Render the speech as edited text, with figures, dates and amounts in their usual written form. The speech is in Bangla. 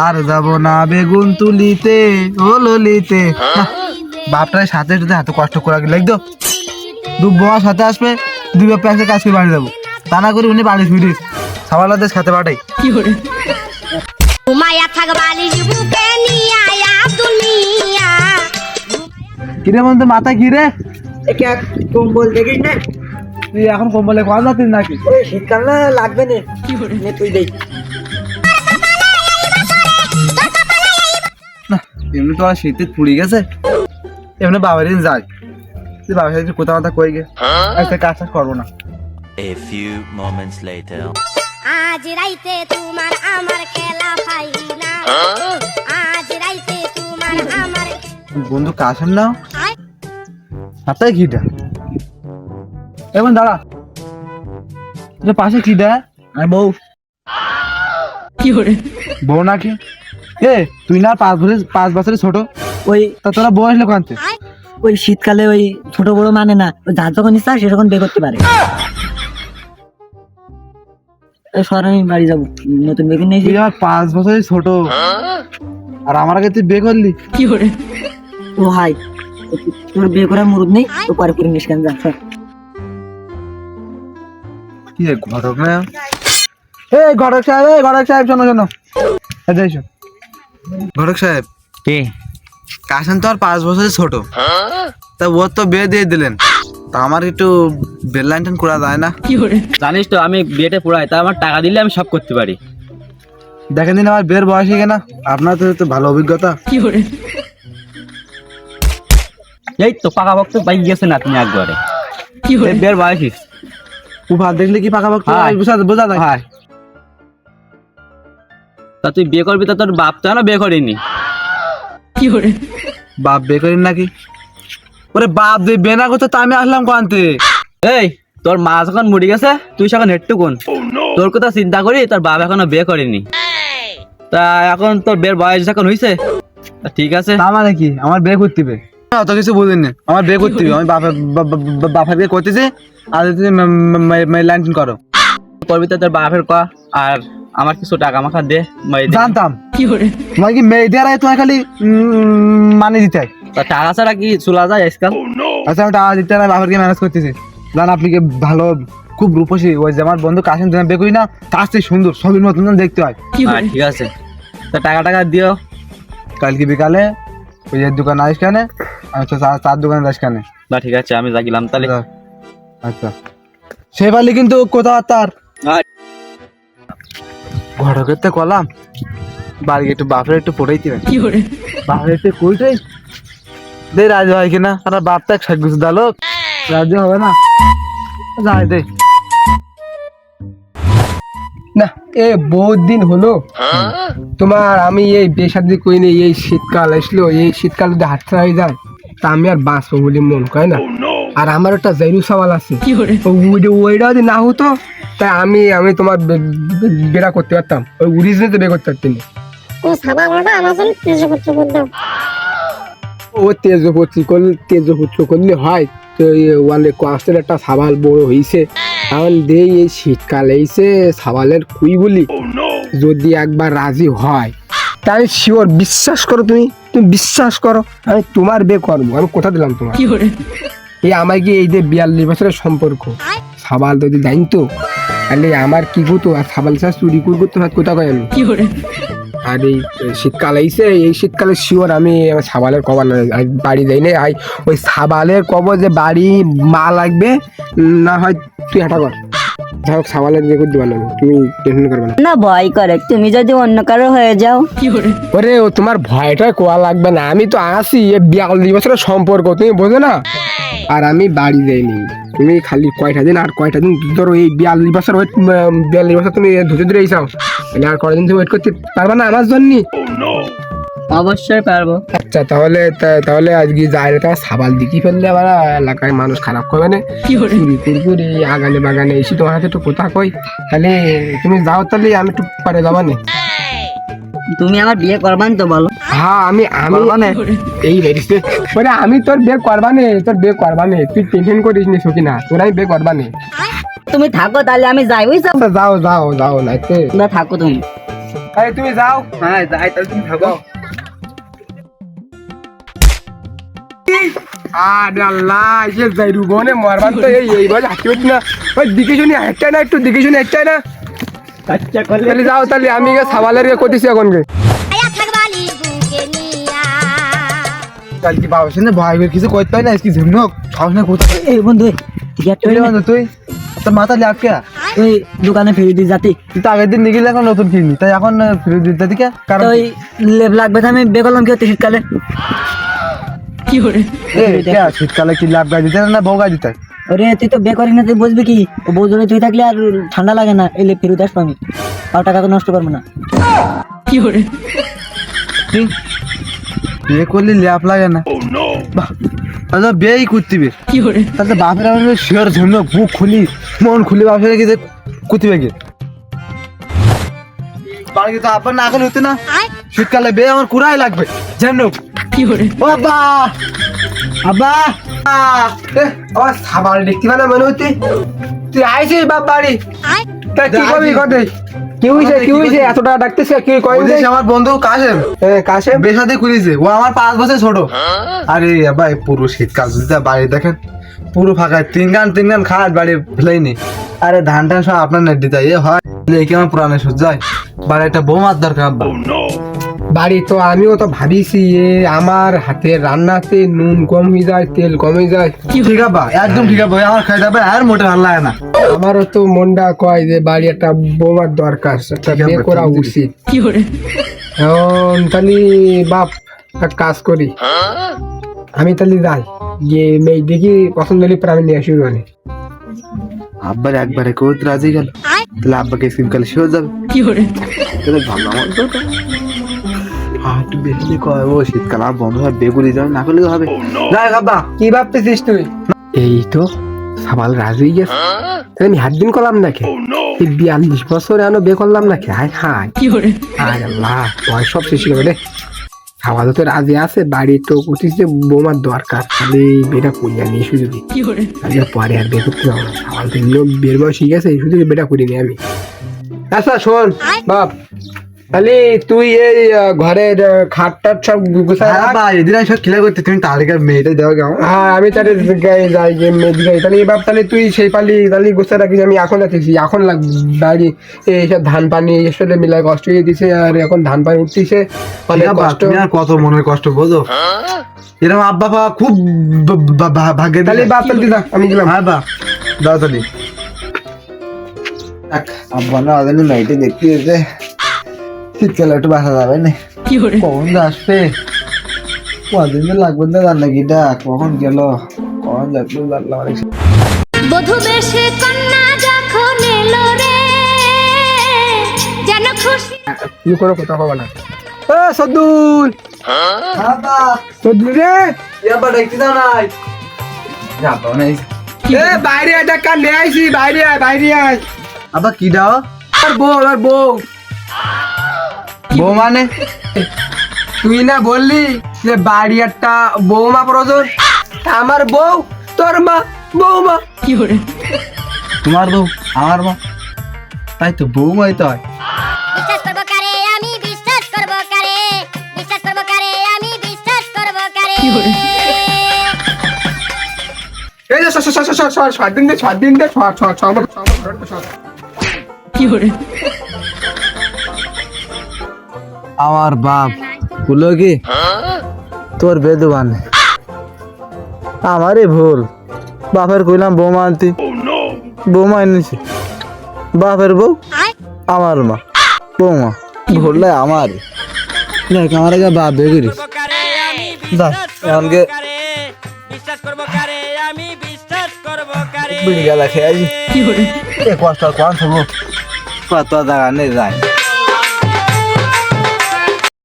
আর যাব না বেগুন তুলিতে ও ললিতে। বাপটার সাথে যদি এত কষ্ট করে লিখ দো, দু বোমার সাথে আসবে, দুই বাপ একসাথে কাজ করে বাড়ি যাবো, তা না করে উনি বাড়ি ফিরিস সবার দেশ খেতে পাঠাই। কিরে বন্ধু মাথা কিরে কম্বল দেখিস না? তুই এখন কম্বলে কল যাতিস নাকি? শীতকাল না লাগবে না, তুই দেখ না এমনি তো আর শীতে পুড়ে গেছে, এমনি বাবার দিন যাই, তুই বাবার সাথে কোথা কথা কই গে, আজকে কাজ টাজ করবো না। A few moments later. আজ রাইতে তোমার আমার খেলা ফাইনা, আজ রাইতে তোমার আমার বন্ধু কাশেম না হাতে কিটা এখন দাঁড়া, তোর পাশে কি দেয়? আর বউ বউ নাকি? এ তুই না 5 বছরের ছোট, ওই তা তোরা বউ আসলে কানতে? ওই শীতকালে ওই ছোট বড় মানে না, যার যখন ইচ্ছা সে যখন বিয়ে করতে পারে। সরানি বাড়ি যাবো, নতুন বেগুন নিয়েছি। তুই আমার 5 বছরের ছোট, আর আমার আগে তুই বিয়ে করলি? ও হাই, তোর বিয়ে করার মুরুদ নেই তো পরে করে নিষ্কান যা। কি রে ঘটক না? এই ঘটক সাহেব, এই ঘটক সাহেব শোনো শোনো, এদিকে এসো। ঘটক সাহেব কি কাশেম তো আর 5 বছরের ছোট, তা ওর তো বিয়ে দিয়ে দিলেন, তা আমার একটু বেল লাইন করা যায় না? জানিস তো আমি বিয়েটা পুরাই, তা আমার টাকা দিলে আমি সব করতে পারি। দেখেন দিন আমার বিয়ের বয়স হয়ে না, আপনার তো ভালো অভিজ্ঞতা। এই তো পাকা বক্ত পাই গেছে না তুমি একবারে, এই বিয়ের বয়সী উফা দেখলে কি পাকা পাকা হ্যাঁ। বোঝা যায়? হ্যাঁ, তা তুই বিয়ে করবি, তা তোর বাপ তো না বিয়ে করেনি। বাপ বিয়ে করেন নাকি? ওরে বাপ দিয়ে বিয়ে না করতে তা আমি আসলাম কানতে। এই তোর মা যখন মরে গেছে তুই সখন হেট্টুকুন, তোর কথা চিন্তা করি তোর বাপ এখনো বিয়ে করেনি, তা এখন তোর বিয়ের বয়স যখন হয়েছে ঠিক আছে। তা মানে কি আমার বিয়ে করতে হবে? অত কিছু বুঝেন না, আমার বিয়ে করতে হবে, আমি বাপের বিয়ে করতেছি, আর তুমি লাইন করো করবি তো তোর বাপের ক, আর আমার কিছু টাকা মাখা দে মেয়ে দে। জানতাম তোমার কি মেয়ে দেওয়ার আগে তোমার খালি মানে দিতে হয়। তা টাকা ছাড়া কি চলা যায় আজকাল? আচ্ছা আমি টাকা দিতে না, বাপের ম্যানেজ করতেছি। জান আপনি কি ভালো খুব রূপসী, ওই যে আমার বন্ধু কাশেম তুমি বিয়ে করি না, তার চেয়ে সুন্দর ছবির মতন দেখতে হয়। হ্যাঁ ঠিক আছে, তা টাকা দিও। কালকে বিকালে ওই যে দোকান আসিস কানে, আমি তো চার দোকানে যাস কানে। না ঠিক আছে, আমি যা গেলাম তাহলে। আচ্ছা সে পারলে কিন্তু কোথাও তার হ্যাঁ। ঘটকের তো কলাম বাড়ি একটু বাপের একটু পড়েই দিবেন, বাপের একটু কইটাই দে রাজি হয় কিনা, আর বাপটা এক সাত গুছ দালো রাজি হবে না, যাই দে না। এ বহুত দিন হলো তোমার, আমি এই বিয়ে শাদী করিনি, এই শীতকাল আসলো, এই শীতকাল যদি হাতটা হয়ে যায় তা আমি আর বাঁচবো বলে মন করে না। আর আমার একটা জেরু সওয়াল আছে, ওইটা যদি না হতো তাই আমি আমি তোমার বিয়ে করতে পারতাম, ওই অরিজিনাল বিয়ে করতে পারতাম। ও তেজপুত্র করলে হয় তো, অনেক কষ্টের একটা সাবাল বড় হয়েছে, এখন দেই এই শীতকাল এসে সাবালের কুই বলি, যদি একবার রাজি হয় তাই শিওর, বিশ্বাস করো, তুমি বিশ্বাস করো আমি তোমার বিয়ে করবো, আমি কথা দিলাম তোমার। এই আমার কি এই যে 42 বছরের সম্পর্ক, সাবাল যদি জানতো তাহলে আমার কি হতো, আর সাবাল ছাড়া চুরি করতো না কোথা কয় আমি। আর এই শীতকাল আইসে, এই শীতকালে শিওর আমি সাবালের কবর বাড়ি যাই না, ওই সাবালের কবর যে বাড়ি মা লাগবে না হয় তুই হাঁটা কর, যাই হোক সাবালের বিয়ে করতে পারলাম, তুমি টেনশন করবে না। না ভয় করে, তুমি যদি অন্য কারো হয়ে যাও। ওরে ও তোমার ভয়টা কোয়া লাগবে না, আমি তো আসি, 42 বছরের সম্পর্ক তুমি বোঝো না, আর আমি বাড়ি যাইনি, তুমি খালি কয়টা দিন আর কয়টা দিন ধরো, এই 42 বছর 42 বছর তুমি ধরে ধরে এইসাও, তাহলে আর কয়দিন তুমি ওয়েট করতে পারবে না আমার জন্য? অবশ্যই পারবো। আচ্ছা তাহলে আজকে যাই রে, তোমার সাবাল দিকি ফেললে আবার এলাকায় মানুষ খারাপ করবে না, চুরি করবি এই আগানে বাগানে এসে তোমার হাতে একটু কথা কই, তাহলে তুমি যাও, তাহলে আমি একটু পরে যাবা না। তুমি আমার বিয়ে করবান তো বলো? হ্যাঁ আমি এই বেরিয়েছে বলে আমি তোর বিয়ে করবানে, তুই টেনশন করিস নি সখী, না তোর আমি বিয়ে করবানে। তুমি থাকো তাহলে আমি যাই, বুঝছো? যাও না তোমরা থাকো তুমি। এই তুমি যাও। হ্যাঁ যাই, তাহলে তুমি থাকো। আরে আল্লাহ, এই যাই রুবনে মরবান তো এই বলে হাঁটি হচ্ছে না। ওই দিকে শুনি একটা না, একটু দিকে শুনি একটা না। আচ্ছা করলে তাহলে যাও, তাহলে আমি সাবালের করতেছি এখন গে। আয়া থাকবালি বুকে নিয়া কাল কি বাবার সামনে ভয় করে কিছু করতে হয় না, কি ঝিমুক সাহস না করতে। এই বন্ধু টিকিট তুই বন্ধু, তুই তোর মাথা ল্যাপ কে? ওই দোকানে ফেরি দিয়ে যাতি তুই তো আগের দিন নিয়ে গেলে এখন নতুন কিনি, তাই এখন ফিরে দিতে দিকে কারণ তো ওই লেপ লাগবে তো আমি বে করলাম কি হচ্ছে শীতকালে শীতকালে কি লাভ গাড়ি দিতে না বউ গাড়ি দিতে? ওরে তুই তো বে করি না, তুই বুঝবি কি ও বউ জন্য তুই থাকলে আর ঠান্ডা লাগে না, এই লেপ ফেরত আসবো আমি, আর টাকা তো নষ্ট করবো না। বিয়ে করলে ল্যাপ লাগে না, বাহ তাহলে বিয়েই করতিবে। তাহলে বাপের আমার শিওর ঝিমুক বুক খুলি মন খুলি বাপের কি কুতিবে কি বাড়ি তো আপনার না এখন হইতে না। শীতকালে বিয়ে আমার কুড়াই লাগবে ঝিমুক। ও আব্বা, আব্বা আমার সাবাল দেখতে পারে মনে হচ্ছে। তুই আইছিস বাপ বাড়ি, তা কি করবি কথা? কি হয়েছে এত টাকা ডাকতেছে? কি কয় ওই যে আমার বন্ধু কাশেম, কাশেম বেসাতে খুলেছে, ও আমার 5 বছর ছোট। আরে ভাই পুরো শীতকাল যদি বাড়ি দেখেন পুরো ফাঁকা, তিন গান খাট বাড়ি ফেলেই নেই। আরে ধান টান সব আপনার নেট দিতে হয়, এই কেমন পুরানো সহ্য হয়। বাড়ি একটা বৌমার দরকার আব্বা। বাড়ি তো আমিও তো ভাবিছি আমার হাতের রান্নাতে নুন কম হয়ে যায়, তেল কমে যায়। ঠিক আব্বা, একদম ঠিক আব্বা, আমার খাই যাবে আর মোটে ভালো লাগে না। আমারও তো মনটা কয় যে বাড়ি একটা বৌমার দরকার, একটা ঠিক আছে, বিয়ে করা ঠিক আছে। উচিত। এখন তাহলে বাপ এক কাজ করি, আমি তাহলে যাই গিয়ে মেয়ে দেখি পছন্দ হলে পরে আমি নিয়ে আসি মানে। আব্বার একবারে কোত রাজি গেল, তাহলে আব্বাকে শীতকালে শিওর যাবে। তাহলে ভালো আমার দরকার। একটু বেশি কয় ও শীতকাল আর বন্ধ হয়, বেগুলি যাবে না করলে হবে। যাই আব্বা, কি ভাবতেছিস তুই? এই তো সাবাল রাজি গেছে, তাহলে আমি হাত দিন করলাম নাকি? 42 বছর এখনো বিয়ে করলাম নাকি? হায় হায় হায় আল্লাহ, বয়স সব শেষ হয়ে গেলে। সাবাল তো রাজি আছে, বাড়ি তো করতেছে বৌমার দরকার, তাহলে বেটা করিয়া নিয়ে সুযোগে তাহলে পরে আর বিয়ে করতে যাবো না। সাবাল তো এমনিও বিয়ের বয়স হয়ে গেছে, এই সুযোগে বেটা করিনি আমি। আচ্ছা শোন বাপ, তাহলে তুই এই ঘরের খাট টাট সব গুছায় রাখ। আব্বা এদিন সব খেলা করতে, তুমি তালিকা মেয়েটা দেওয়া কেমন? হ্যাঁ আমি তাহলে গায়ে যাই যে মেদিকাই, তাহলে এবার তাহলে তুই সেই পালি তাহলে গোসা রাখিস। আমি এখন রাখতেছি, এখন বাড়ি এইসব ধান পানি এসব মিলাই কষ্ট হয়ে দিছে, আর এখন ধান পানি উঠতেছে অনেক কষ্ট। তুমি আর কত মনের কষ্ট বোঝো, এরকম আব্বা বাবা খুব ভাগ্যে। তাহলে বাপ তাহলে যা, আমি গেলাম। হ্যাঁ বা দাও তাহলে। আব্বা না আদানি মেয়েটা দেখতে এসে শীতকালে একটু বাসা যাবে না, কখন আসবে? কদিন তো লাগবে না রান্না গিটা, কখন গেল কখন লাগলো জানলাম। বধূ বেশে কন্যা যখন এলো রে যেন খুশি কি করে কথা হবে না? ও সদ্দুল, সদ্দুল রে, আব্বা দেখতে দাও নাই? আব্বা নাই। এ বাইরে একটা কান নিয়ে আইছি, বাইরে আয় বাইরে আয়। আব্বা কি দাও? আর বউ বউ মানে? তুই না বললি যে বাড়ি একটা বৌমা প্রয়োজন, তা আমার বউ তোর মা বৌমা। তোমার বউ আমার মা, তাই তো বৌমাই তো হয়। বিশ্বাস করব কারে আমি বিশ্বাস করব কারে বিশ্বাস করব কারে আমি বিশ্বাস করব কারে এই যে সাত দিন দে আমার বাপ বললো কি তোর বেদুবান, আমারই ভুল। বাপের কইলাম বৌমা আনতি, বৌমা এনেছি। বাপের বউ আমার মা, বৌমা ভুললে আমার। দেখ আমার আগে বাপ বেগুরি এমনকে বিড়ি গেলা খেয়ে কষ্ট আর কোন থাকবো, কত জায়গা নেই যায়।